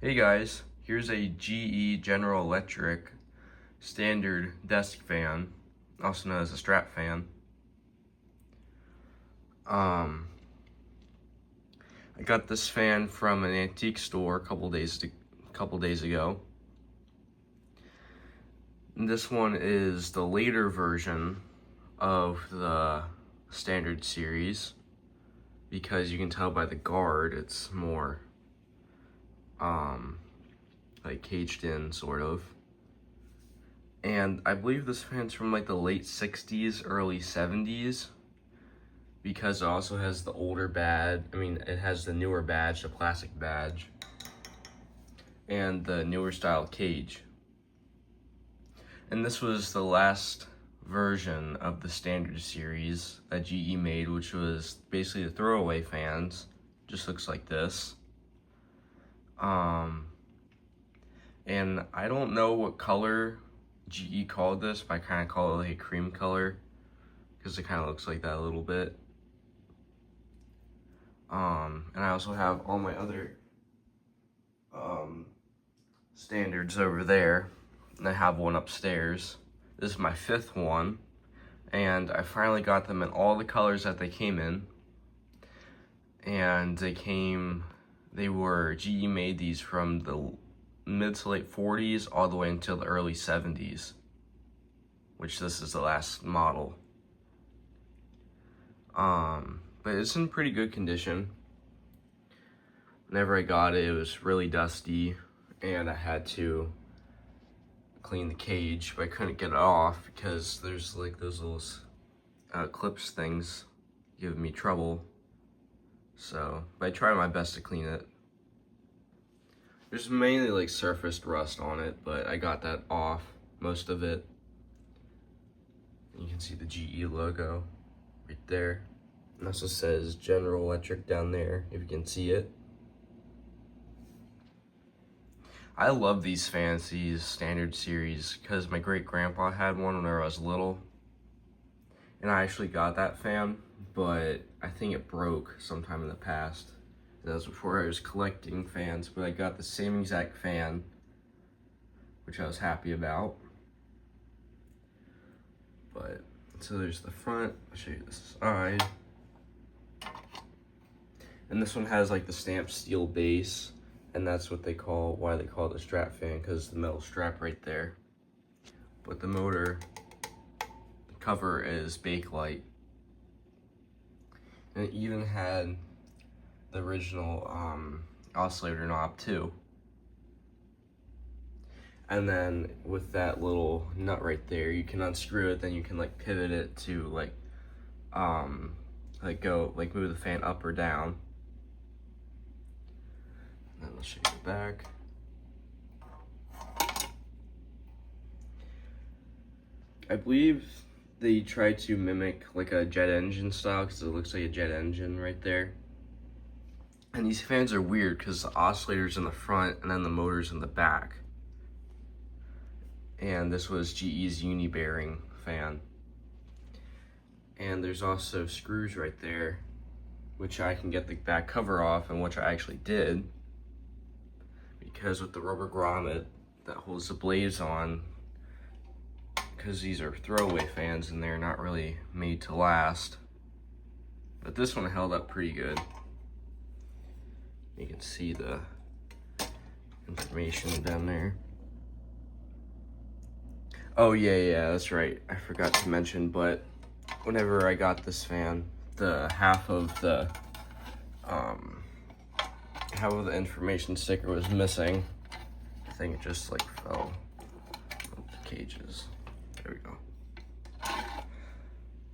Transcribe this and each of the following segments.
Hey guys, here's a GE General Electric standard desk fan, also known as a strap fan. I got this fan from an antique store a couple days ago. And this one is the later version of the standard series because you can tell by the guard it's more like caged in sort of. And I believe this fan's from like the late 60s, early 70s, because it also has the older badge. It has the newer badge, the plastic badge, and the newer style cage. And this was the last version of the standard series that GE made, which was basically the throwaway fans. Just looks like this. And I don't know what color GE called this, but I kind of call it like a cream color because it kind of looks like that a little bit. And I also have all my other standards over there, and I have one upstairs. This is my fifth one, and I finally got them in all the colors that they came in. And they were GE made these from the mid to late 40s all the way until the early 70s, which this is the last model. But it's in pretty good condition. Whenever I got it, it was really dusty, and I had to clean the cage, but I couldn't get it off because there's like those little clips things giving me trouble. But I tried my best to clean it. There's mainly like surfaced rust on it, but I got that off, most of it. And you can see the GE logo right there. It also says General Electric down there, if you can see it. I love these fans, these standard series, because my great grandpa had one when I was little. And I actually got that fan, but I think it broke sometime in the past. That was before I was collecting fans, but I got the same exact fan, which I was happy about. But, so there's the front, I'll show you the side. And this one has like the stamped steel base, and that's why they call it a strap fan, because the metal strap right there. But the motor cover is Bakelite. And it even had the original oscillator knob too. And then with that little nut right there, you can unscrew it, then you can like pivot it to move the fan up or down. And then I'll show you the back. I believe they tried to mimic like a jet engine style because it looks like a jet engine right there. And these fans are weird because the oscillator's in the front and then the motor's in the back. And this was GE's uni-bearing fan. And there's also screws right there, which I can get the back cover off, and which I actually did. Because with the rubber grommet that holds the blades on, because these are throwaway fans and they're not really made to last. But this one held up pretty good. You can see the information down there. Oh yeah, that's right. I forgot to mention, but whenever I got this fan, the half of the information sticker was missing. I think it just like fell off the cages. There we go.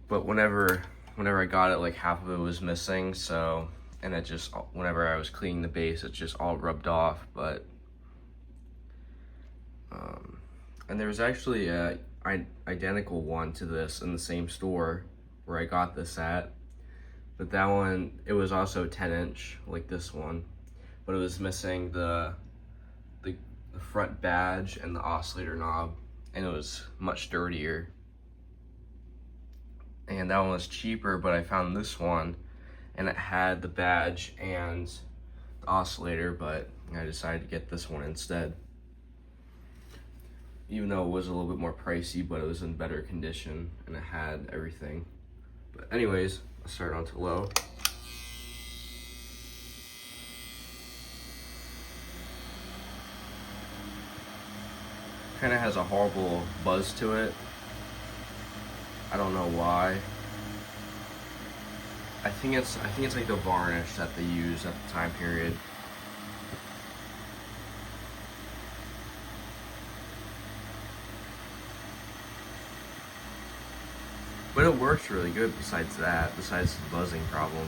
But whenever I got it, like half of it was missing, so, and it just, whenever I was cleaning the base, it just all rubbed off. But and there was actually a identical one to this in the same store where I got this at, but that one, it was also 10-inch like this one, but it was missing the front badge and the oscillator knob, and it was much dirtier. And that one was cheaper, but I found this one and it had the badge and the oscillator, but I decided to get this one instead. Even though it was a little bit more pricey, but it was in better condition and it had everything. But anyways, I'll start onto low. Kind of has a horrible buzz to it. I don't know why. I think it's like the varnish that they used at the time period. But it works really good besides that, besides the buzzing problem.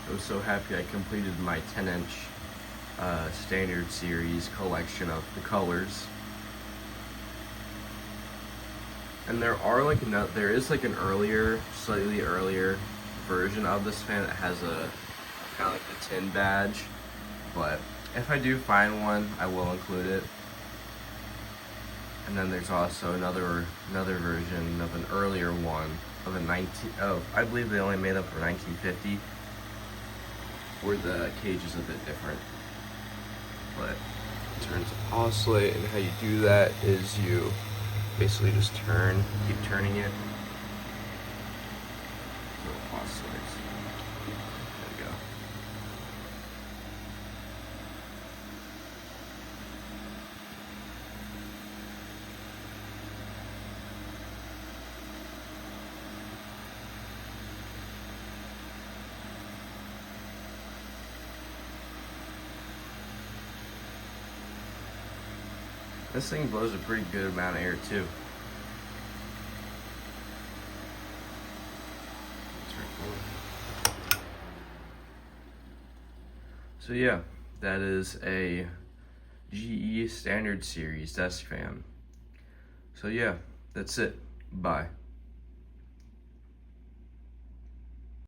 I was so happy I completed my 10-inch standard series collection of the colors. And there is like an earlier, slightly earlier version of this fan that has a kind of like the tin badge. But if I do find one, I will include it. And then there's also another version of an earlier one of I believe they only made them for 1950, where the cage is a bit different. But in terms of oscillate, and how you do that is you basically just keep turning it. So it oscillates. There we go. This thing blows a pretty good amount of air too. So yeah, that is a GE Standard Series desk fan. So yeah, that's it. Bye.